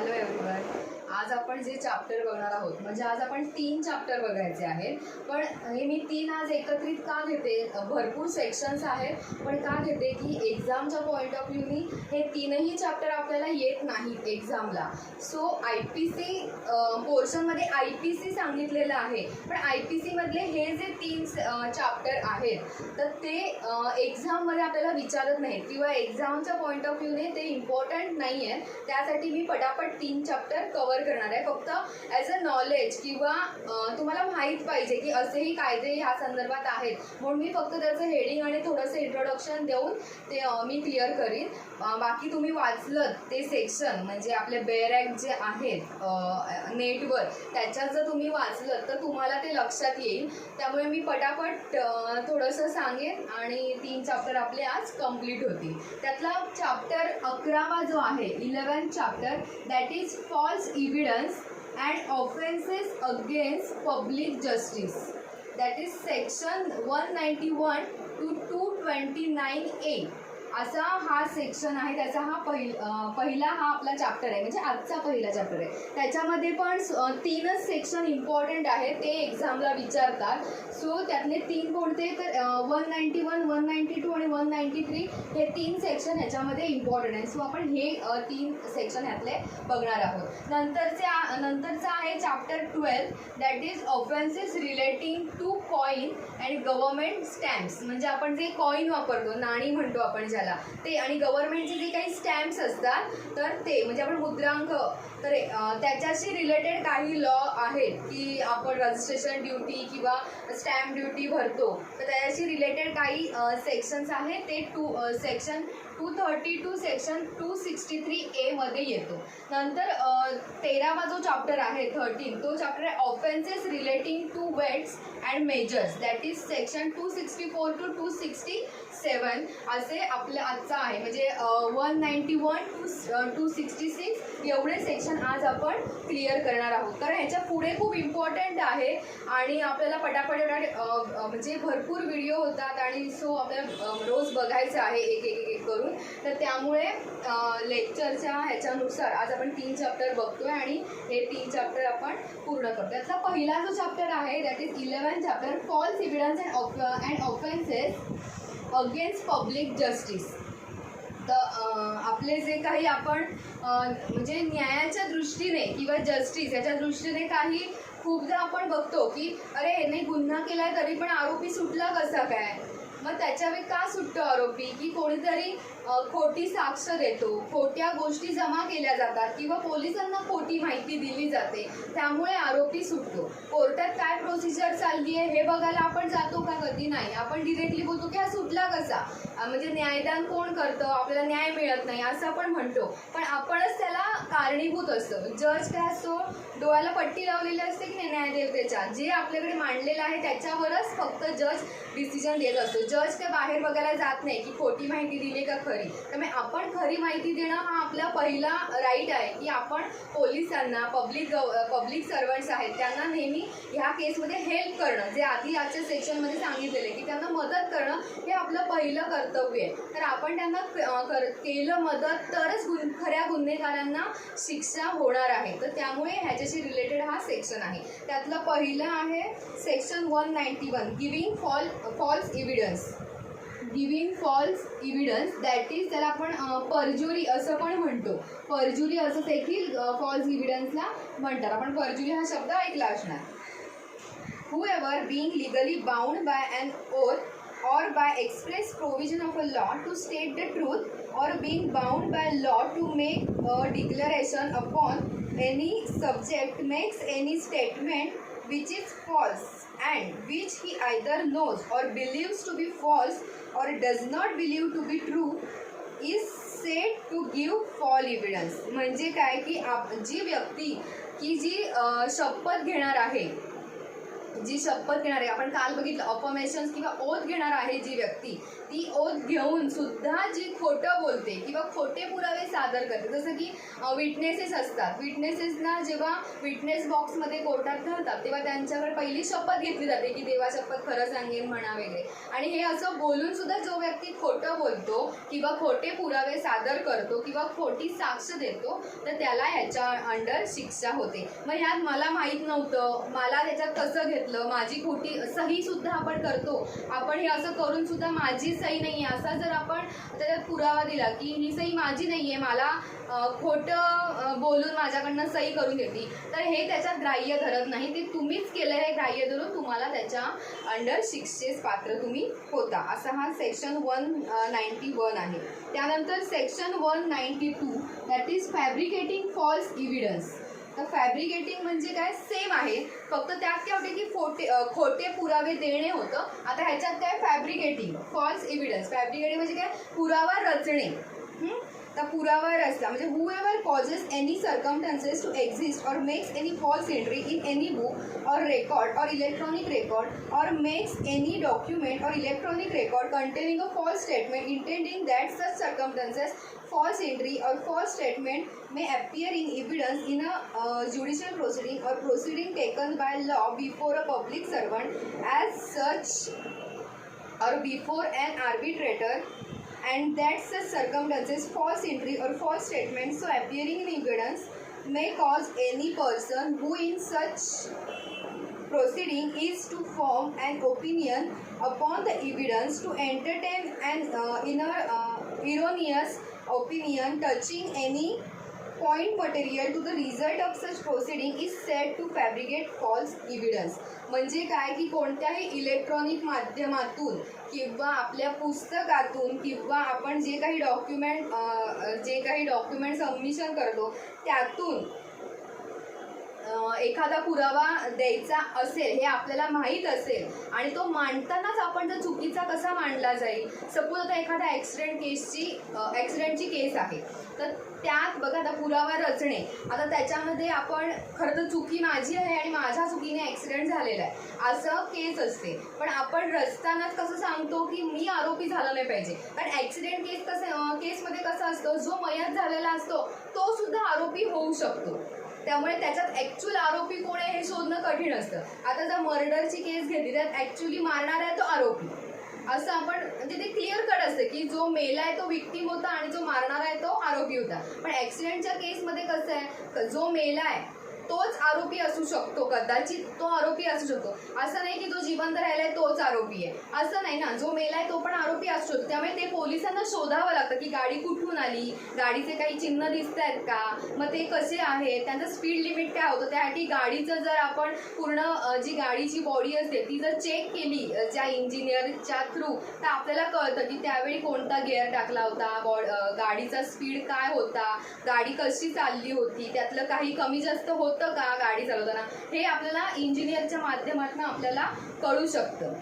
Hello everyone. आज आपण जे चॅप्टर बघणार आहोत म्हणजे आज आपण 3 चॅप्टर बघायचे आहेत. पण हे मी 3 आज एकत्रित का घेते, भरपूर सेक्शन्स आहेत पण का घेते की एक्झामच्या पॉईंट ऑफ व्ह्यूनी हे 3ही चॅप्टर आपल्याला येत नाहीत एक्झामला. सो IPC पोर्शनमध्ये IPC सांगितलेलं आहे, पण IPCमधले हे जे 3 चॅप्टर आहेत तर ते एक्झाममध्ये आपल्याला विचारत नाहीत किंवा एक्झामच्या पॉईंट ऑफ व्ह्यूने ते इम्पॉर्टंट नाही आहे. त्यासाठी मी पटापट 3 चॅप्टर कवर करणार आहे, फक्त ॲज अ नॉलेज किंवा तुम्हाला माहीत पाहिजे की असेही कायदे ह्या संदर्भात आहेत म्हणून मी फक्त त्याचं हेडिंग आणि थोडंसं इंट्रोडक्शन देऊन ते मी क्लिअर करीन. बाकी तुम्ही वाचलं ते सेक्शन म्हणजे आपले बेअर ॲक्ट जे आहेत नेटवर त्याच्यात जर तुम्ही वाचलं तर तुम्हाला ते लक्षात येईल. त्यामुळे मी पटापट थोडंसं सांगेन आणि 3 चॅप्टर आपले आज कंप्लीट होतील. त्यातला चॅप्टर 11वा जो आहे 11th chapter that is false evidence and offences against public justice. That is section 191 to 229A असा हा सेक्शन आहे. त्याचा हा पहिला हा आपला चॅप्टर आहे म्हणजे आजचा पहिला चॅप्टर आहे. त्याच्यामध्ये पण 3च सेक्शन इम्पॉर्टंट आहे, ते एक्झामला विचारतात. सो त्यातले 3 कोणते तर 191, 192 आणि 193 हे 3 सेक्शन ह्याच्यामध्ये इम्पॉर्टंट आहे. सो आपण हे 3 सेक्शन ह्यातले बघणार आहोत. नंतरचा आहे chapter 12 that is offences relating to coin and government stamps. म्हणजे आपण जे कॉईन वापरतो, नाणी म्हणतो आपण ज्याला, ते आणि गव्हर्नमेंटचे जे काही स्टॅम्प्स असतात तर ते म्हणजे आपण मुद्रांक, तर त्याच्याशी रिलेटेड काही लॉ आहेत की आपण रजिस्ट्रेशन ड्युटी किंवा स्टॅम्प ड्युटी भरतो तर त्याच्याशी रिलेटेड काही सेक्शन्स आहेत. ते सेक्शन 230 टू सेक्शन 263A मध्ये येतो. नंतर 13वा जो चॅप्टर आहे 13 तो चॅप्टर आहे offences relating to weights and measures that is section 264 to 267 असे आपलं आजचा आहे. म्हणजे 191 टू 266 एवढे सेक्शन आज आपण क्लिअर करणार आहोत. कारण ह्याच्या पुढे खूप इम्पॉर्टंट आहे आणि आपल्याला पटापट म्हणजे भरपूर व्हिडिओ होतात आणि सो आपल्याला रोज बघायचं आहे एक करून. तर त्यामुळे लेक्चरच्या ह्याच्यानुसार आज आपण 3 चॅप्टर बघतोय आणि हे 3 चॅप्टर आपण पूर्ण करतो. त्यातला पहिला जो चॅप्टर आहे that is 11th chapter false evidence and offences against public justice. तर आपले जे काही आपण म्हणजे न्यायाच्या दृष्टीने किंवा जस्टिस याच्या दृष्टीने काही खूपदा आपण बघतो की अरे ह्याने गुन्हा केला तरी पण आरोपी सुटला कसा काय, मग त्याच्यावर का सुटतो आरोपी, की कोणीतरी खोटी साक्ष देतो, खोट्या गोष्टी जमा केल्या जातात किंवा पोलिसांना खोटी माहिती दिली जाते त्यामुळे आरोपी सुटतो. कोर्टात काय प्रोसिजर चालली आहे हे बघायला आपण जातो का? कधी नाही. आपण डिरेक्टली बोलतो की हा सुटला कसा, म्हणजे न्यायदान कोण करतं, आपल्याला न्याय मिळत नाही असं आपण म्हणतो, पण आपणच त्याला कारणीभूत असतो. जज काय असतो, डोळ्याला पट्टी लावलेली असते की नाही न्यायदेवतेच्या, जे आपल्याकडे मांडलेलं आहे त्याच्यावरच फक्त जज डिसिजन देत असतो. जज काय बाहेर बघायला जात नाही की खोटी माहिती दिली का खरी. त्यामुळे आपण खरी माहिती देणं हा आपला पहिला राईट आहे की आपण पोलिसांना, पब्लिक सर्वंट्स आहेत त्यांना नेहमी ह्या केसमध्ये हेल्प करणं, जे आधी आजच्या सेक्शनमध्ये सांगितलेलं आहे की त्यांना मदत करणं हे आपलं पहिलं कर्तव्य आहे. तर आपण त्यांना केलं मदत तरच खऱ्या गुन्हेगारांना शिक्षा होणार आहे. तर त्यामुळे ह्याच्याशी रिलेटेड हा सेक्शन आहे. त्यातलं पहिलं आहे section 191 giving false evidence. Giving false evidence that is त्याला आपण परजुरी असं पण म्हणतो. परजुरी असं देखील फॉल्स एव्हिडन्सला म्हणतात. आपण परजुरी हा शब्द ऐकला असणार. Whoever being legally bound by an oath or by express provision of a law to state the truth or being bound by law to make a declaration upon any subject makes any statement which is false and which he either knows or believes to be false or does not believe to be true is said to give false evidence. म्हणजे काय की जी व्यक्ती की जी शपथ घेणार आहे, जी शपथ घेणार आहे, आपण काल बघितलं अफर्मेशन्स किंवा ओथ घेणार आहे जी व्यक्ती, ती ओथ घेऊन सुद्धा जी खोटं बोलते किंवा खोटे पुरावे सादर करते, जसं की विटनेसेस असतात, विटनेसेसना जेव्हा विटनेस बॉक्समध्ये कोर्टात घालतात तेव्हा त्यांच्याकडे पहिली शपथ घेतली जाते की देवा शपथ खरं सांगेन म्हणा वगैरे, आणि हे असं बोलून सुद्धा जो व्यक्ती खोटं बोलतो किंवा खोटे पुरावे सादर करतो किंवा खोटी साक्ष देतो तर त्याला ह्याच्या अंडर शिक्षा होते. मग ह्यात मला माहीत नव्हतं, मला त्याच्यात कसं घेतलं, माझी खोटी सही सुद्धा आपण करतो, आपण हे असं करून सुद्धा माझी सही नाही आहे असा जर आपण त्याच्यात पुरावा दिला की ही सही माझी नाही आहे, मला खोटं बोलून माझ्याकडनं सही करून घेतली, तर हे त्याच्यात ग्राह्य धरत नाही, ते तुम्हीच केलं हे ग्राह्य धरून तुम्हाला त्याच्या अंडर शिक्षेस पात्र तुम्ही होता. असा हा सेक्शन 191 आहे. त्यानंतर section 192 that is fabricating false evidence. तर फॅब्रिकेटिंग म्हणजे काय, सेम आहे, फक्त त्यात काय होते की खोटे पुरावे देणे होतं. आता ह्याच्यात काय फॅब्रिकेटिंग फॉल्स इव्हिडन्स. फॅब्रिकेटिंग म्हणजे काय, पुरावा रचणे. तर पुरावा रचला म्हणजे whoever causes any circumstances to exist or makes any false entry in any book or record or electronic record or makes any document or electronic record containing a false statement intending that such circumstances, false entry or false statement may appear in evidence in a judicial proceeding or proceeding taken by law before a public servant as such or before an arbitrator, and that such circumstances, false entry or false statements so appearing in evidence may cause any person who in such proceeding is to form an opinion upon the evidence to entertain an erroneous opinion touching any point material to the result of such proceeding is said to fabricate false evidence. म्हणजे काय की कोणत्याही electronic माध्यमातून किंवा आपल्या पुस्तकातून किंवा आपण जे काही डॉक्युमेंट सबमिशन करतो त्यातून एखादा पुरावा द्यायचा असेल हे आपल्याला माहीत असेल आणि तो मांडतानाच आपण जर चुकीचा कसा मांडला जाईल. सपोज आता एखाद्या ॲक्सिडेंटची केस आहे, तर त्यात बघा आता पुरावा रचणे, आता त्याच्यामध्ये आपण खरं तर चुकी माझी आहे आणि माझ्या चुकीने ॲक्सिडेंट झालेला आहे असं केस असते, पण आपण रचतानाच कसं सांगतो की मी आरोपी झाला नाही पाहिजे. कारण ॲक्सिडेंट केसमध्ये कसं असतं, जो मयत झालेला असतो तो सुद्धा आरोपी होऊ शकतो, त्यामुळे त्याच्यात ॲक्च्युअल आरोपी कोण आहे हे शोधणं कठीण असतं. आता जर मर्डरची केस घेतली त्यात ॲक्च्युअली मारणारा आहे तो आरोपी, असं आपण म्हणजे ते क्लिअर कट असतं की जो मेला आहे तो विक्टीम होता आणि जो मारणारा आहे तो आरोपी होता. पण ॲक्सिडेंटच्या केसमध्ये कसं आहे, जो मेला आहे तोच आरोपी असू शकतो, कदाचित तो आरोपी असू शकतो, असं नाही की जो जिवंत राहिलाय तोच आरोपी आहे, असं नाही ना, जो मेलाय तो पण आरोपी असू शकतो. त्यामुळे ते पोलिसांना शोधावं लागतं की गाडी कुठून आली, गाडीचे काही चिन्ह दिसत आहेत का, मग ते कसे आहेत, त्यांचं स्पीड लिमिट काय होतं, त्यासाठी गाडीचं जर आपण पूर्ण जी गाडीची बॉडी असते ती जर चेक केली ज्या इंजिनियरच्या थ्रू, तर आपल्याला कळतं की त्यावेळी कोणता गिअर टाकला होता, गाडीचा स्पीड काय होता, गाडी कशी चालली होती, त्यातलं काही कमी जास्त होतं का गाडी चालवताना, हे आपल्याला इंजिनियरच्या माध्यमातून आपल्याला कळू शकतं.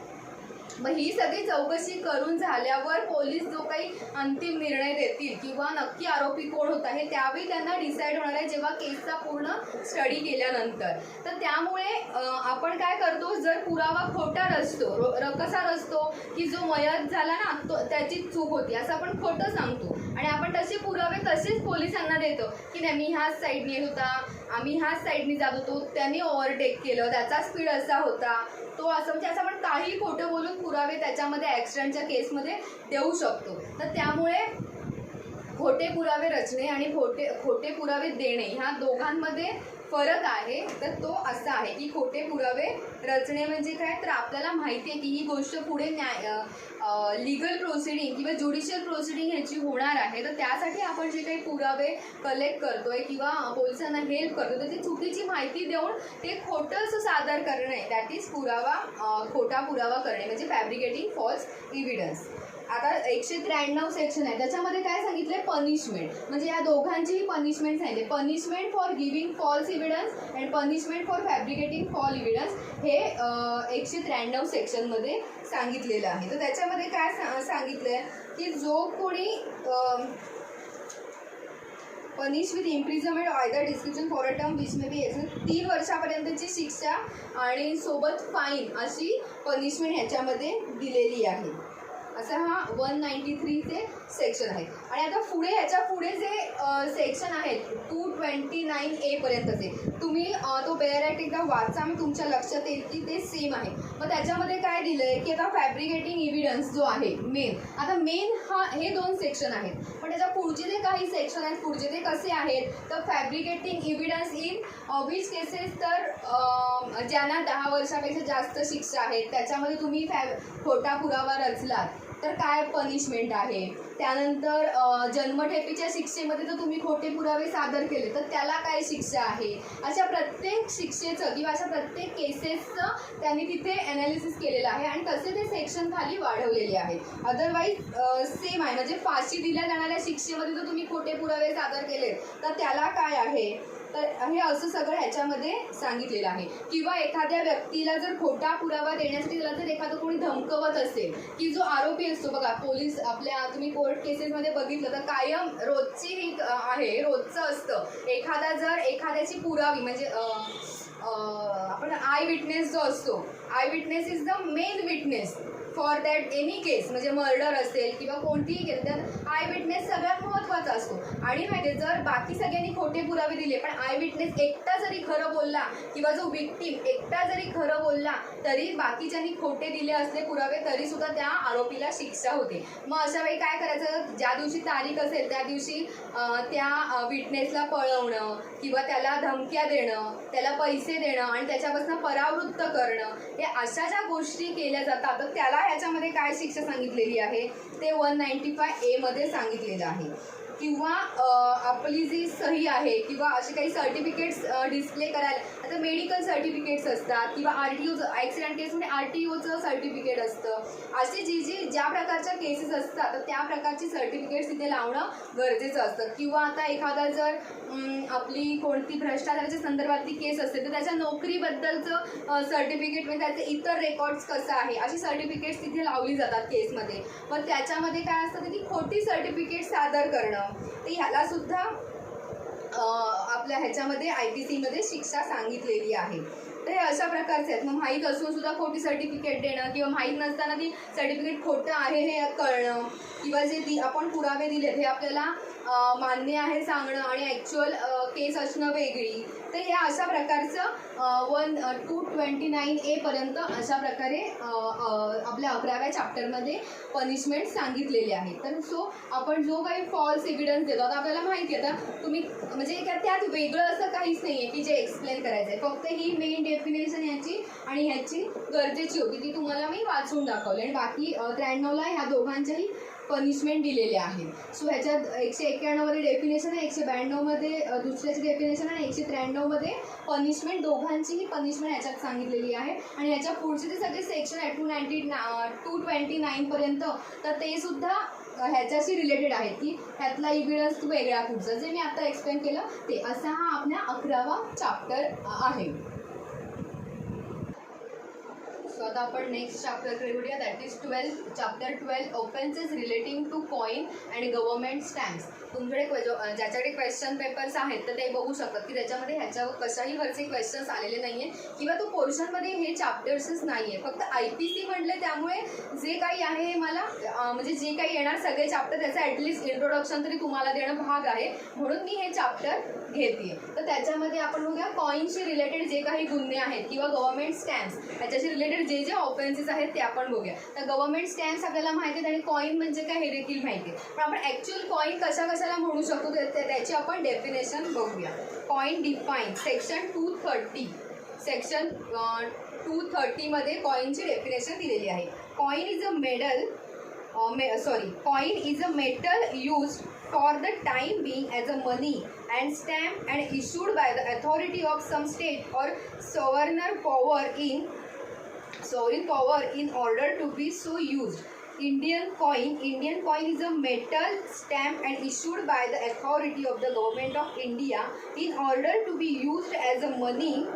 मग ही सगळी चौकशी करून झाल्यावर पोलीस जो काही अंतिम निर्णय देतील किंवा नक्की आरोपी कोण होता हे त्यावेळी त्यांना डिसाईड होणार आहे जेव्हा केसचा पूर्ण स्टडी केल्यानंतर. तर त्यामुळे आपण काय करतो, जर पुरावा खोटा रचतो, कसा रचतो की जो मयत झाला ना तो त्याची चूक होती असं आपण खोटं सांगतो आणि आपण तसे पुरावे तसेच पोलिसांना देतो की नाही मी ह्याच साईडने येत होता, आम्ही ह्याच साईडने जात होतो, त्यांनी ओव्हरटेक केलं, त्याचा स्पीड असा होता, तो असं म्हणजे असं आपण काही खोटं बोलून पुरावे त्याच्यामध्ये ॲक्सिडेंटच्या केसमध्ये देऊ शकतो. तर त्यामुळे खोटे पुरावे रचणे आणि खोटे पुरावे देणे ह्या दोघांमध्ये फरक आहे. तर तो असा आहे की खोटे पुरावे रचणे म्हणजे काय, तर आपल्याला माहिती आहे की ही गोष्ट पुढे लीगल प्रोसिडिंग किंवा ज्युडिशियल प्रोसिडिंग ह्याची होणार आहे, तर त्यासाठी आपण जे काही पुरावे कलेक्ट करतोय किंवा पोलिसांना हेल्प करतो तर ती चुकीची माहिती देऊन ते खोटं असं सादर करणे, दॅट इज खोटा पुरावा करणे म्हणजे फॅब्रिकेटिंग फॉल्स इव्हिडन्स. आता 193 सेक्शन आहे, त्याच्यामध्ये काय सांगितलंय, पनिशमेंट म्हणजे या दोघांचीही पनिशमेंट सांगितले, punishment for giving false evidence and punishment for fabricating false evidence हे 193 सेक्शनमध्ये सांगितलेलं आहे. तर त्याच्यामध्ये काय सांगितलंय की जो कोणी punish with imprisonment either description for a term which may be 3 वर्षापर्यंतची शिक्षा आणि सोबत फाईन अशी पनिशमेंट ह्याच्यामध्ये दिलेली आहे. असा हा 193 चे सेक्शन आहे. आणि आता पुढे ह्याच्या पुढे जे सेक्शन आहेत 229A पर्यंतचे, तुम्ही तो बेअर एकदा वाचा, मी तुमच्या लक्षात येईल की ते सेम आहे. मग त्याच्यामध्ये काय दिलंय की आता फॅब्रिकेटिंग एव्हिडन्स जो आहे मेन, आता मेन हे 2 सेक्शन आहेत, पण त्याच्या पुढचे जे काही सेक्शन आहेत पुढचे ते कसे आहेत, तर fabricating evidence in which cases, तर ज्यांना 10 वर्षापेक्षा जास्त शिक्षा आहेत त्याच्यामध्ये तुम्ही खोटा पुरावा रचलात तर काय पनिशमेंट आहे. त्यानंतर जन्मठेपेच्या शिक्षेमध्ये जर तुम्ही खोटे पुरावे सादर केले तर त्याला काय शिक्षा आहे. अशा प्रत्येक शिक्षेचं किंवा अशा प्रत्येक केसेसचं त्यांनी तिथे ॲनालिसिस केलेलं आहे आणि तसे ते सेक्शन खाली वाढवलेले आहेत. अदरवाईज सेम आहे, म्हणजे फाशी दिल्या जाणाऱ्या शिक्षेमध्ये जर तुम्ही खोटे पुरावे सादर केले तर त्याला काय आहे, तर हे असं सगळं ह्याच्यामध्ये सांगितलेलं आहे. किंवा एखाद्या व्यक्तीला जर खोटा पुरावा देण्यासाठी त्याला जर एखादं कोणी धमकवत असेल, की जो आरोपी असतो बघा, पोलीस आपल्या तुम्ही कोर्ट केसेसमध्ये बघितलं तर कायम रोजची ही आहे, रोजचं असतं. एखादा जर एखाद्याची पुरावी म्हणजे आपण आय विटनेस जो असतो, eye witness is the main witness for that any case, म्हणजे मर्डर असेल किंवा कोणतीही केस, त्यात आय विटनेस सगळ्यात महत्त्वाचा असतो. आणि माहिती आहे जर बाकी सगळ्यांनी खोटे पुरावे दिले पण आय विटनेस एकटा जरी खरं बोलला किंवा जो विक्टीम एकटा जरी खरं बोलला तरी बाकीच्यांनी खोटे दिले असले पुरावे तरी सुद्धा त्या आरोपीला शिक्षा होते. मग अशा वेळी काय करायचं, ज्या दिवशी तारीख असेल त्या दिवशी त्या विटनेसला पळवणं किंवा त्याला धमक्या देणं, त्याला पैसे देणं आणि त्याच्यापासून परावृत्त करणं, हे अशा ज्या गोष्टी केल्या जातात तर त्याला ह्याच्यामध्ये काय शिक्षा सांगितलेली आहे ते 195A मध्ये सांगितलेलं आहे. किंवा आपली जी सही आहे किंवा असे काही सर्टिफिकेट्स डिस्प्ले करायला, आता मेडिकल सर्टिफिकेट्स असतात किंवा RTO ॲक्सिडेंट केसमध्ये RTOचं सर्टिफिकेट असतं. असे ज्या प्रकारच्या केसेस असतात तर त्या प्रकारची सर्टिफिकेट्स तिथे लावणं गरजेचं असतं. किंवा आता एखादा जर आपली कोणती भ्रष्टाचाराच्या संदर्भातली केस असते तर त्याच्या नोकरीबद्दलचं सर्टिफिकेट म्हणजे त्याचे इतर रेकॉर्ड्स कसं आहे अशी सर्टिफिकेट्स तिथे लावली जातात केसमध्ये. पण त्याच्यामध्ये काय असतं ती खोटी सर्टिफिकेट सादर करणं, तर ह्याला सुद्धा आपल्या ह्याच्यामध्ये IPC मध्ये शिक्षा सांगितलेली आहे. तर हे अशा प्रकारचे आहेत. मग माहीत असून सुद्धा खोटी सर्टिफिकेट देणं किंवा माहीत नसताना ती सर्टिफिकेट खोटं आहे हे कळणं किंवा जे आपण पुरावे दिलेत हे आपल्याला मान्य आहे सांगणं आणि ॲक्च्युअल केस असणं वेगळी, तर हे अशा प्रकारचं 229A पर्यंत अशा प्रकारे आपल्या 11व्या चॅप्टरमध्ये पनिशमेंट सांगितलेली आहे. तर सो आपण जो काही फॉल्स एव्हिडन्स देतो आता आपल्याला माहिती आहे, आता तुम्ही म्हणजे त्यात वेगळं असं काहीच नाही आहे की जे एक्सप्लेन करायचं आहे, फक्त ही मेन डेफिनेशन याची आणि ह्याची गरजेची होती ती तुम्हाला मी वाचून दाखवली आणि बाकी 93ला ह्या दोघांच्याही पनिशमेंट दिलेले आहेत. सो ह्याच्यात 191 मध्ये डेफिनेशन आहे, 192 मध्ये दुसऱ्याची डेफिनेशन आणि 193 मध्ये पनिशमेंट, दोघांचीही पनिशमेंट ह्याच्यात सांगितलेली आहे. आणि ह्याच्या पुढचे जे सगळे सेक्शन आहे 229 पर्यंत तर ते सुद्धा ह्याच्याशी रिलेटेड आहेत की ह्यातला इव्हिडन्स वेगळा पुढचा जे मी आता एक्सप्लेन केलं ते. असा हा आपला 11वा चॅप्टर आहे. सो आता आपण नेक्स्ट चॅप्टरकडे वळूया, that is chapter 12 offences relating to coin and government stamps. तुमच्याकडे ज्याच्याकडे क्वेश्चन पेपर्स आहेत तर ते बघू शकतात की त्याच्यामध्ये ह्याच्यावर कशाही वरचे क्वेश्चन्स आलेले नाही आहे किंवा तो पोर्शनमध्ये हे चॅप्टर्सच नाही आहे, फक्त IPC म्हटले त्यामुळे जे काही आहे हे मला म्हणजे जे काही येणार सगळे चॅप्टर त्याचं ॲटलिस्ट इंट्रोडक्शन तरी तुम्हाला देणं भाग आहे म्हणून मी हे चॅप्टर घेते. तर त्याच्यामध्ये आपण बघूया कॉईनशी रिलेटेड जे काही गुन्हे आहेत किंवा गव्हर्नमेंट स्टॅम्प्स ह्याच्याशी रिलेटेड जे ऑफेन्सेस आहेत ते आपण बघूया. तर गव्हर्नमेंट स्टॅम्प्स आपल्याला माहिती आहेत आणि कॉईन म्हणजे काय हे देखील माहिती आहे, पण आपण ॲक्च्युअल कॉईन कशाला म्हणू शकतो त्याची आपण डेफिनेशन बघूया. कॉईन डिफाईन सेक्शन 230 मध्ये कॉईनची डेफिनेशन दिलेली आहे. Coin is a metal used for the time being as a money and stamp and issued by the authority of some state or sovereign power in order to be so used. Indian coin is a metal stamp and issued by the authority of the government of India in order to be used as a money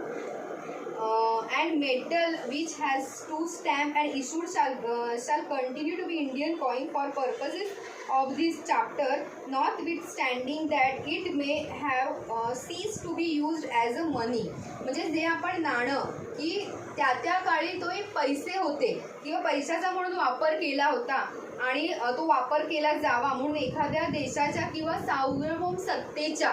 and metal which has to stamp and issued shall continue to be Indian coin for purposes of this chapter, notwithstanding that it may have ceased to be used as a money. म्हणजे जे आपण नाणं की त्या काळी तो एक पैसे होते किंवा पैशाचा म्हणून वापर केला होता आणि तो वापर केला जावा म्हणून एखाद्या देशाच्या किंवा सार्वभौम सत्तेच्या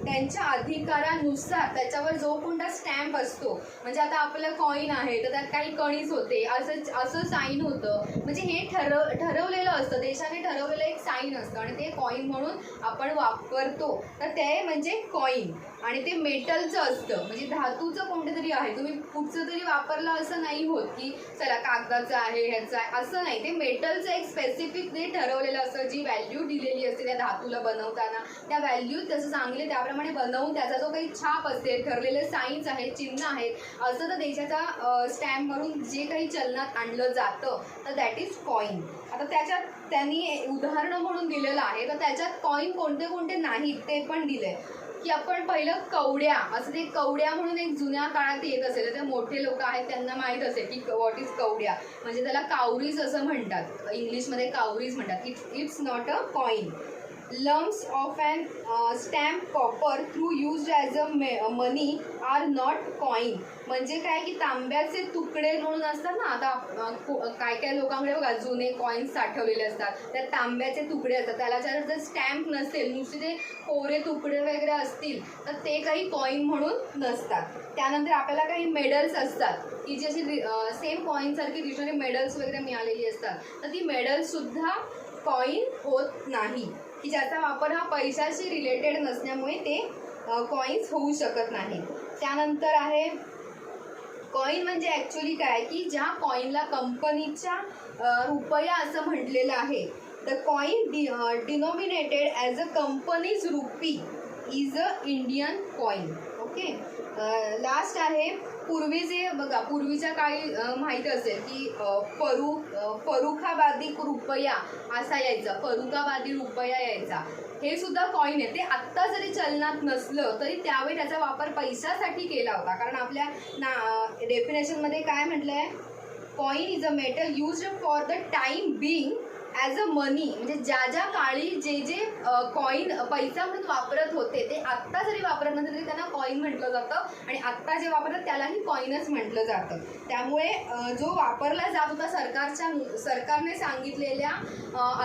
त्यांच्या अधिकारानुसार त्याच्यावर जो कोणता स्टॅम्प असतो, म्हणजे आता आपलं कॉईन आहे तर त्यात काही कणीस होते, असं साईन होतं, म्हणजे हे ठरवलेलं असतं, देशाने ठरवलेलं एक साईन असतं आणि ते कॉईन म्हणून आपण वापरतो. तर ते म्हणजे कॉईन. आणि ते मेटलचं असतं, म्हणजे धातूचं कोणतं तरी आहे, तुम्ही कुठचं तरी वापरलं असं नाही होत की चला कागदाचं आहे ह्याचं आहे, असं नाही. ते मेटलचं एक स्पेसिफिक ते ठरवलेलं असतं, जी व्हॅल्यू दिलेली असते त्या धातूला बनवताना, त्या व्हॅल्यू तसं सांगले त्याप्रमाणे बनवून त्याचा जो काही छाप असते, ठरलेले साईन्स आहेत, चिन्ह आहेत, असं तर देशाचा स्टॅम्पवरून जे काही चलनात आणलं जातं तर दॅट इज कॉईन. आता त्याच्यात त्यांनी उदाहरणं म्हणून दिलेलं आहे, तर त्याच्यात कॉईन कोणते कोणते नाहीत ते पण दिले. की आपण पहिलं कवड्या, असं ते कवड्या म्हणून एक जुन्या काळात येत असेल, ते मोठे लोक आहेत त्यांना माहीत असेल की व्हॉट इज कवड्या, म्हणजे त्याला कावरीज असं म्हणतात, इंग्लिशमध्ये कावरीज म्हणतात. It's not a coin. Lumps of an stamp copper through used as a money are not coin. म्हणजे काय की तांब्याचे तुकडे म्हणून असतात ना, आता काय काय लोकांकडे बघा जुने कॉईन्स साठवलेले असतात, त्या तांब्याचे तुकडे असतात, त्याला जर स्टॅम्प नसेल, नुसते ते कोरे तुकडे वगैरे असतील तर ते काही कॉईन म्हणून नसतात. त्यानंतर आपल्याला काही मेडल्स असतात की जी अशी सेम कॉईनसारखी दिसणारी मेडल्स वगैरे मिळालेली असतात, तर ती मेडल्ससुद्धा कॉईन होत नाही, की ज्याचा वापर हा पैशाशी रिलेटेड नसल्यामुळे ते कॉईन्स होऊ शकत नाही. त्यानंतर आहे कॉईन म्हणजे ॲक्च्युली काय की ज्या कॉईनला कंपनीच्या रुपया असं म्हटलेलं आहे. The coin denominated as a company's rupee is an Indian coin. Okay. Last आहे पूर्वीचे बघा, पूर्वीच्या काळी माहिती असेल की फरुखाबादी रुपया असा यायचा, फरुखाबादी रुपया यायचा, हे सुद्धा कॉईन आहे. ते आत्ता जरी चलनात नसलं तरी त्यावेळी त्याचा वापर पैशासाठी केला होता, कारण आपल्या डेफिनेशनमध्ये काय म्हटलं आहे, coin is a metal used for the time being as a money, म्हणजे ज्या ज्या काळी जे जे कॉईन पैसा म्हणून वापरत होते ते आत्ता जरी वापरत नसेल तरी त्यांना कॉईन म्हटलं जातं, आणि आत्ता जे वापरतात त्यालाही कॉईनच म्हटलं जातं. त्यामुळे जो वापरला जात होता सरकारने सांगितलेल्या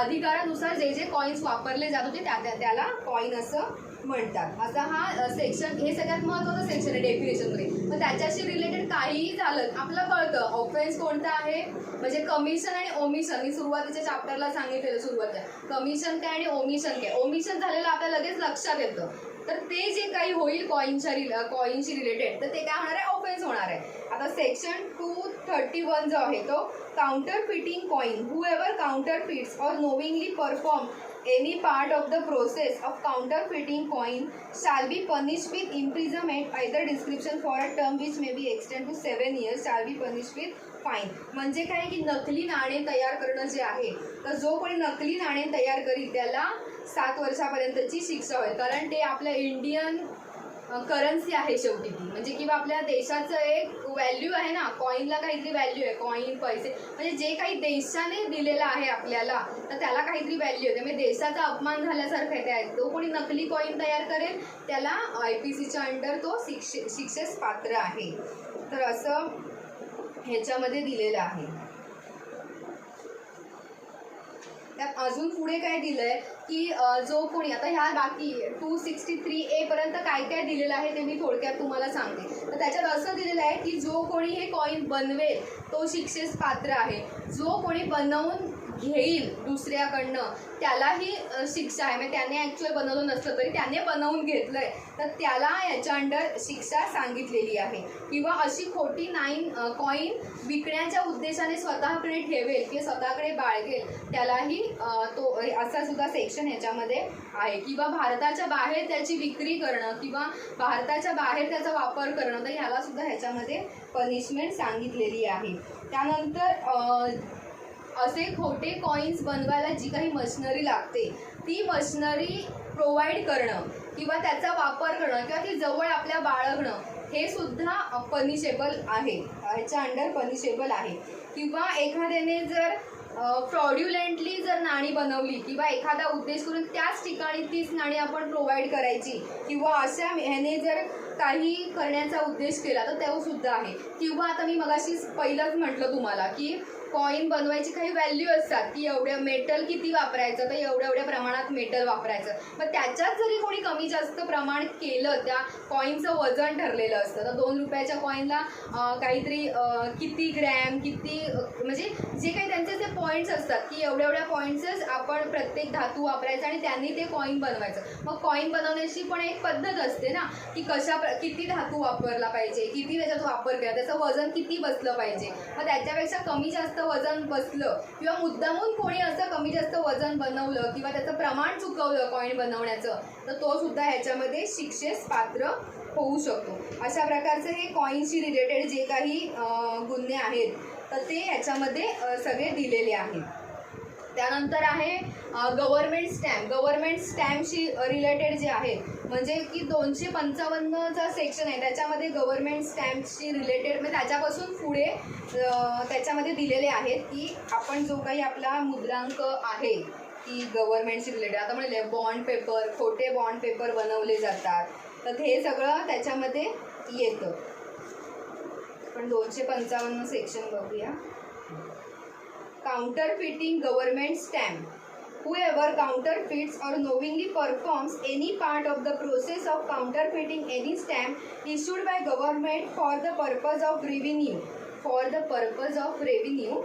अधिकारानुसार जे जे कॉईन्स वापरले जात होते त्याला कॉईन असं म्हणतात. असा हा सेक्शन, हे सगळ्यात महत्त्वाचं सेक्शन आहे डेफिनेशनमध्ये. मग त्याच्याशी रिलेटेड काहीही झालं आपलं कळतं ऑफेन्स कोणता आहे, म्हणजे कमिशन आणि ओमिशन. मी सुरुवातीच्या चॅप्टरला सांगितलेलं सुरुवातीला कमिशन काय आणि ओमिशन काय. ओमिशन झालेलं आपल्याला लगेच लक्षात येतं, तर ते जे काही होईल कॉईनशी रिलेटेड तर ते काय होणार आहे, ऑफेन्स होणार आहे. आता सेक्शन 231 जो आहे तो counterfeiting coin. Whoever counterfeits or knowingly perform any part of the process of counterfeiting coin shall be punished with imprisonment, either description for a term which may be extended to 7 years, shall be punished with fine. म्हणजे काय की नकली नाणे तयार करणं जे आहे, तर जो कोणी नकली नाणे तयार करी त्याला 7 वर्षापर्यंतची शिक्षा होईल, कारण ते आपल्या इंडियन करन्सी आहे शेवटी ती, म्हणजे किंवा आपल्या देशाचं एक व्हॅल्यू आहे ना, कॉईनला काहीतरी व्हॅल्यू आहे, कॉईन पैसे म्हणजे जे काही देशाने दिलेलं आहे आपल्याला तर त्याला काहीतरी व्हॅल्यू आहे, त्यामुळे देशाचा अपमान झाल्यासारखं आहे. त्या तो कोणी नकली कॉईन तयार करेल त्याला IPCच्या अंडर तो शिक्षेस पात्र आहे. तर असं ह्याच्यामध्ये दिलेलं आहे. त्यात अजून पुढे काय दिलंय की जो कोणी आता ह्या बाकी 263A पर्यंत काय काय दिलेलं आहे ते मी थोडक्यात तुम्हाला सांगते. तर त्याच्यात असं दिलेलं आहे की जो कोणी हे कॉईन बनवेल तो शिक्षेस पात्र आहे. जो कोणी बनवून घेईल दुसऱ्याकडनं त्यालाही शिक्षा आहे, म्हणजे त्याने ॲक्च्युअल बनवलं नसलं तरी त्याने बनवून घेतलंय तर त्याला याच्या अंडर शिक्षा सांगितलेली आहे. किंवा अशी खोटी कॉईन विकण्याच्या उद्देशाने स्वतःकडे ठेवेल किंवा स्वतःकडे बाळगेल त्यालाही तो असा सुद्धा सेक्शन ह्याच्यामध्ये आहे. किंवा भारताच्या बाहेर त्याची विक्री करणं किंवा भारताच्या बाहेर त्याचा वापर करणं तर ह्याला सुद्धा ह्याच्यामध्ये पनिशमेंट सांगितलेली आहे. त्यानंतर असे खोटे कॉईन्स बनवायला जी काही मशिनरी लागते ती मशिनरी प्रोव्हाइड करणं किंवा त्याचा वापर करणं किंवा ती जवळ आपल्या बाळगणं हे सुद्धा पनिशेबल आहे, ह्याच्या अंडर पनिशेबल आहे. किंवा एखाद्याने जर फ्रॉड्युलेंटली जर नाणी बनवली किंवा एखादा उद्देश करून त्याच ठिकाणी तीच नाणी आपण प्रोव्हाइड करायची किंवा अशा ह्याने जर काही करण्याचा उद्देश केला तर तो सुद्धा आहे. किंवा आता मी मगाशी पहिलंच म्हटलं तुम्हाला की कॉईन बनवायची काही व्हॅल्यू असतात की एवढ्या मेटल किती वापरायचं, तर एवढ्या एवढ्या प्रमाणात मेटल वापरायचं. मग त्याच्यात जरी कोणी कमी जास्त प्रमाण केलं, त्या कॉईनचं वजन ठरलेलं असतं. तर 2 रुपयाच्या कॉईनला काहीतरी किती ग्रॅम किती म्हणजे जे काही त्यांचे जे पॉईंट्स असतात की एवढ्या एवढ्या पॉईंट्सच आपण प्रत्येक धातू वापरायचा आणि त्यांनी ते कॉईन बनवायचं. मग कॉईन बनवण्याची पण एक पद्धत असते ना की किती धातू वापरला पाहिजे, किती त्याच्यात वापर केला, त्याचं वजन किती बसलं पाहिजे. मग त्याच्यापेक्षा कमी जास्त वजन बसलं किंवा मुद्दामून कोणी असं कमी जास्त वजन बनवलं किंवा त्याचं प्रमाण चुकवलं कॉईन बनवण्याचं, तर तो सुद्धा ह्याच्यामध्ये शिक्षेस पात्र होऊ शकतो. अशा प्रकारचे हे कॉईनशी रिलेटेड जे काही गुन्हे आहेत तर ते ह्याच्यामध्ये सगळे दिलेले आहेत. त्यानंतर आहे गव्हर्नमेंट स्टॅम्प. गव्हर्नमेंट स्टॅम्पशी रिलेटेड जे आहे म्हणजे की 255चा सेक्शन आहे त्याच्यामध्ये गव्हर्नमेंट स्टॅम्पशी रिलेटेड म्हणजे त्याच्यापासून पुढे त्याच्यामध्ये दिलेले आहेत की आपण जो काही आपला मुद्रांक आहे की गव्हर्नमेंटशी रिलेटेड, आता म्हणले बॉन्ड पेपर, खोटे बॉन्ड पेपर बनवले जातात, तर हे सगळं त्याच्यामध्ये येतं. पण 255 सेक्शन बघूया. Counterfeiting government stamp. Whoever counterfeits or knowingly performs any part of the process of counterfeiting any stamp issued by government for the purpose of revenue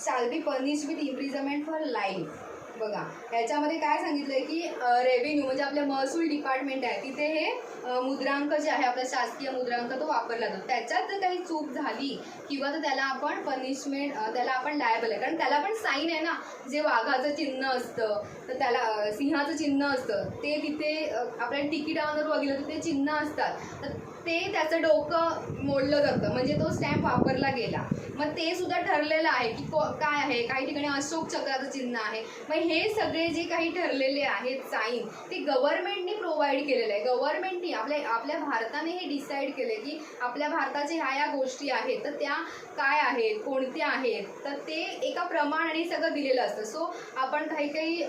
shall be punished with imprisonment for life. बघा ह्याच्यामध्ये काय सांगितलंय की revenue म्हणजे आपले महसूल department आहे, तिथे हे मुद्रांक जे आहे आपला शासकीय मुद्रांक तो वापरला जातो. त्याच्यात जर काही चूक झाली किंवा तर त्याला आपण पनिशमेंट, त्याला आपण लायबल आहे. कारण त्याला पण साईन आहे ना, जे वाघाचं चिन्ह असतं तर त्याला सिंहाचं चिन्ह असतं ते तिथे आपल्या तिकिटावर बघितलं तर ते चिन्ह असतात, तर ते त्याचं डोकं मोडलं जातं म्हणजे तो स्टॅम्प वापरला गेला. मग ते सुद्धा ठरलेलं आहे की काय आहे, काही ठिकाणी अशोक चक्राचं चिन्ह आहे. मग हे सगळे जे काही ठरलेले आहेत साईन ते गव्हर्नमेंटने प्रोव्हाइड केलेलं आहे. गव्हर्नमेंटने आपल्या भारताने हे डिसाईड केले की आपल्या भारताच्या ह्या गोष्टी आहेत तर त्या काय आहेत, कोणत्या आहेत, तर ते एका प्रमाणाने सगळं दिलेलं असतं. सो आपण काही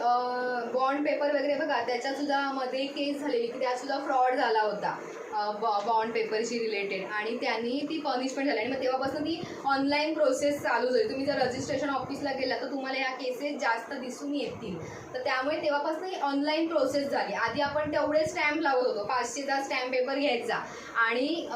बॉन्ड पेपर वगैरे बघा त्याच्यात सुद्धा मध्ये केस झालेली की त्यात सुद्धा फ्रॉड झाला होता बॉन्ड पेपरशी रिलेटेड आणि त्यांनी ती पनिशमेंट झाली. आणि मग तेव्हापासून ती ऑनलाईन प्रोसेस चालू झाली. तुम्ही जर रजिस्ट्रेशन ऑफिसला गेला तर तुम्हाला या केसेस जास्त दिसून येतील. तर त्यामुळे तेव्हापासून ही ऑनलाईन प्रोसेस झाली. आधी आपण तेवढे स्टॅम्प लावत होतो, 500चा स्टॅम्प पेपर घ्यायचा आणि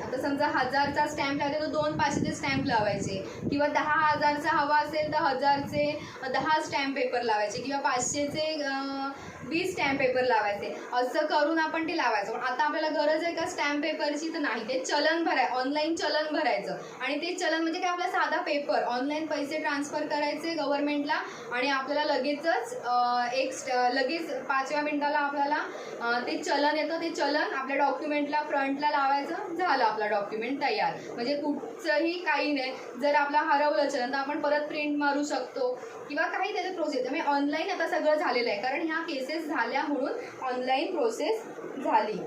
आता समजा 1000चा स्टॅम्प लावते तर 2 500चे स्टॅम्प लावायचे किंवा 10,000चा हवा असेल तर 1000चे 10 स्टॅम्प पेपर लावायचे किंवा 500चे 20 स्टॅम्प पेपर लावायचे. असं करून आपण ते लावायचं. पण आता आपल्याला गरज आहे का स्टॅम्प पेपरची, तर नाही. ते चलन ऑनलाईन चलन भरायचं आणि ते चलन म्हणजे काय, आपला साधा पेपर ऑनलाईन पैसे ट्रान्सफर करायचे गव्हर्नमेंटला आणि आपल्याला लगेचच लगेच 5व्या मिनिटाला आपल्याला ते चलन येतं. ते चलन आपल्या डॉक्युमेंटला फ्रंटला लावायचं, झालं आपला डॉक्युमेंट तयार. म्हणजे कुठचंही काही नाही. जर आपला हरवलं चलन तर आपण परत प्रिंट मारू शकतो किंवा काही त्याचं प्रोसेस. त्यामुळे ऑनलाईन आता सगळं झालेलं आहे कारण ह्या केसेस झाल्या म्हणून ऑनलाईन प्रोसेस झाली.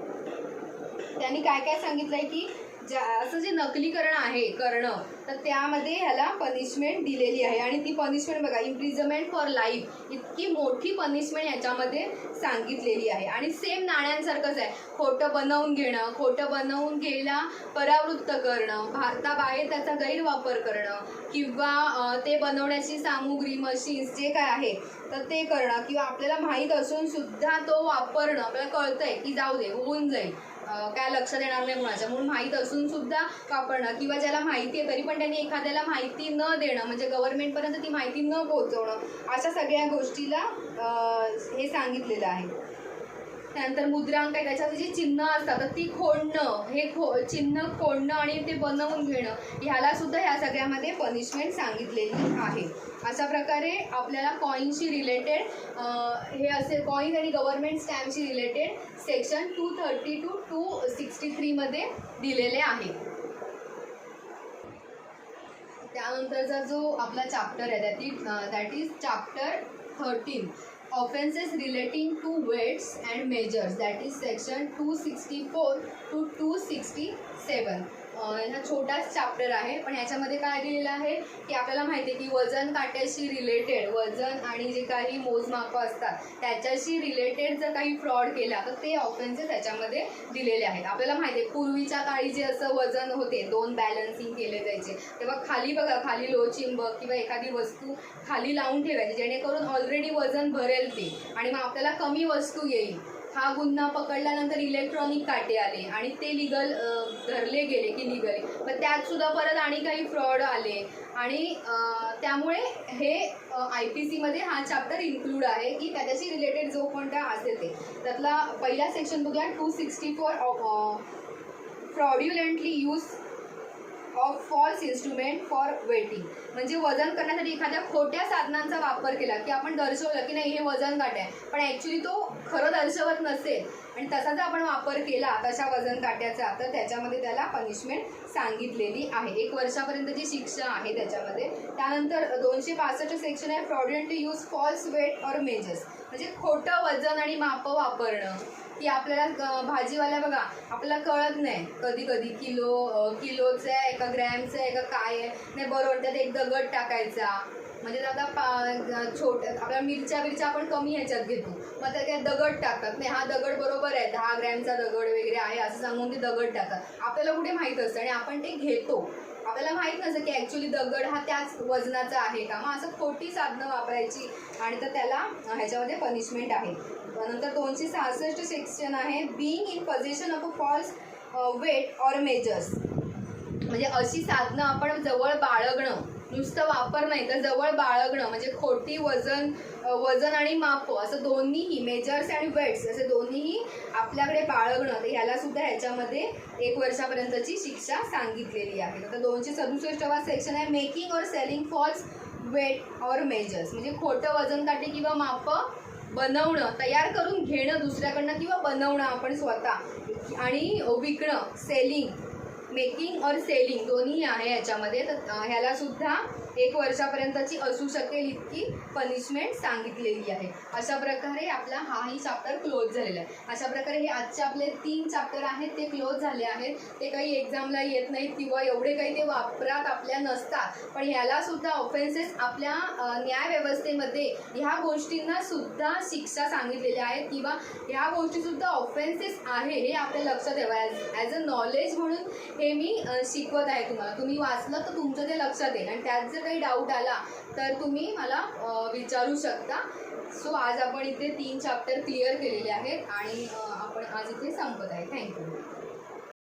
त्यांनी काय काय सांगितलंय की असं जे नकलीकरण आहे करणं तर त्यामध्ये ह्याला पनिशमेंट दिलेली आहे आणि ती पनिशमेंट बघा इम्प्रिझनमेंट फॉर लाईफ, इतकी मोठी पनिशमेंट याच्यामध्ये सांगितलेली आहे. आणि सेम नाण्यांसारखंच आहे. खोटं बनवून घेणं, खोटं बनवून घ्यायला परावृत्त करणं, भारताबाहेर त्याचा गैरवापर करणं किंवा ते बनवण्याची सामुग्री मशीन्स जे काय आहे तर ते करणं किंवा आपल्याला माहीत असून सुद्धा तो वापरणं, आपल्याला कळतंय की जाऊ दे होऊन जाईल, काय लक्ष देणार नाही कुणाच्या म्हणून माहीत असून सुद्धा वापरणं किंवा ज्याला माहिती आहे तरी पण त्यांनी एखाद्याला माहिती न देणं म्हणजे गव्हर्नमेंटपर्यंत ती माहिती न पोहोचवणं, अशा सगळ्या गोष्टीला हे सांगितलेलं आहे. त्यानंतर मुद्रांक आहे त्याच्यात जी चिन्ह असतात तर ती खोडणं, हे चिन्ह खोडणं आणि ते बनवून घेणं ह्याला सुद्धा ह्या सगळ्यामध्ये पनिशमेंट सांगितलेली आहे. अशा प्रकारे आपल्याला कॉईनशी रिलेटेड हे असे कॉईन आणि गव्हर्नमेंट स्टॅम्पशी रिलेटेड सेक्शन 230 to 263 मध्ये दिलेले आहे. त्यानंतरचा जो आपला चॅप्टर आहे that is chapter 13 offenses relating to weights and measures, that is section 264 to 267. हा छोटाच चॅप्टर आहे, पण ह्याच्यामध्ये काय दिलेलं आहे की आपल्याला माहिती आहे की वजन काट्याशी रिलेटेड, वजन आणि जे काही मोजमापं असतात त्याच्याशी रिलेटेड जर काही फ्रॉड केला तर ते ऑफेन्सेस त्याच्यामध्ये दिलेले आहेत. आपल्याला माहिती आहे पूर्वीच्या काळी जे असं वजन होते, 2 बॅलन्सिंग केले जायचे, तेव्हा खाली बघा, खाली लोहचिंबक किंवा एखादी वस्तू खाली लावून ठेवायची जेणेकरून ऑलरेडी वजन भरेल ते, आणि मग आपल्याला कमी वस्तू येईल. हा गुन्हा पकडल्यानंतर इलेक्ट्रॉनिक काटे आले आणि ते लिगल धरले गेले की लिगली, पण त्यात सुद्धा परत आणि काही फ्रॉड आले, आणि त्यामुळे हे IPC मध्ये हा चॅप्टर इन्क्लूड आहे की त्याच्याशी रिलेटेड जो कोणता असेल ते. त्यातला पहिला सेक्शन बघूया, 264 fraudulently use of false instrument for weighing. म्हणजे वजन करण्यासाठी एखाद्या खोट्या साधनांचा वापर केला की आपण दर्शवलं की नाही हे वजन काटा आहे, पण ॲक्च्युली तो खरं दर्शवत नसेल आणि तसा जर आपण वापर केला तशा वजन काट्याचा, तर त्याच्यामध्ये त्याला पनिशमेंट सांगितलेली आहे. 1 वर्षापर्यंतची शिक्षा आहे त्याच्यामध्ये. त्यानंतर 265 सेक्शन आहे, fraudulently use false weight or measures. म्हणजे खोटं वजन आणि मापं वापरणं, की आपल्याला भाजीवाल्या बघा आपल्याला कळत नाही कधी कधी किलोचं आहे का ग्रॅमचं आहे का काय आहे, नाही बरोबर त्यात एक दगड टाकायचा. म्हणजे आता आपल्या मिरच्या आपण कमी ह्याच्यात घेतो, मग त्या दगड टाकतात, नाही हा दगड बरोबर आहे 10 ग्रॅमचा दगड वगैरे आहे असं सांगून ते दगड टाकतात. आपल्याला कुठे माहीत असतं आणि आपण ते घेतो, आपल्याला माहीत नसतं की ॲक्च्युली दगड हा त्याच वजनाचा आहे का. मग असं खोटी साधनं वापरायची आणि तर त्याला ह्याच्यामध्ये पनिशमेंट आहे. नंतर 266 सेक्शन आहे, being in possession of a false weight or measures. म्हणजे अशी साधनं आपण जवळ बाळगणं, नुसतं वापर नाही तर जवळ बाळगणं, म्हणजे खोटी वजन आणि माप असं दोन्हीही, मेजर्स आणि वेट्स असे दोन्हीही आपल्याकडे बाळगणं, तर ह्याला सुद्धा ह्याच्यामध्ये 1 वर्षापर्यंतची शिक्षा सांगितलेली आहे. तर 267 सेक्शन आहे, मेकिंग और selling false weight or measures. म्हणजे खोटं वजन काटे किंवा मापं बनवणं, तयार करून घेणं दुसऱ्याकडनं किंवा बनवणं आपण स्वतः, आणि विकणं, सेलिंग, मेकिंग और सेलिंग दोन्ही आहे याच्यामध्ये. तर ह्याला सुद्धा 1 वर्षापर्यंतची असू शकेल इतकी पनिशमेंट सांगितलेली आहे. अशा प्रकारे आपला हाही चॅप्टर क्लोज झालेला आहे. अशा प्रकारे हे आजचे आपले 3 चॅप्टर आहेत ते क्लोज झाले आहेत. ते काही एक्झामला येत नाहीत किंवा एवढे काही ते वापरात आपल्या नसतात, पण ह्याला सुद्धा ऑफेन्सेस आपल्या न्यायव्यवस्थेमध्ये ह्या गोष्टींना सुद्धा शिक्षा सांगितलेल्या आहेत किंवा ह्या गोष्टीसुद्धा ऑफेन्सेस आहे हे आपल्या लक्षात ठेवा. ॲज अ नॉलेज म्हणून हे मी शिकवत आहे तुम्हाला. तुम्ही वाचलं तर तुमचं ते लक्षात येईल आणि त्यात जर काही डाऊट आला तर तुम्ही मला विचारू शकता. सो आज आपण इथे 3 चॅप्टर क्लिअर केलेले आहेत आणि आपण आज इथे संपत आहे. थँक्यू.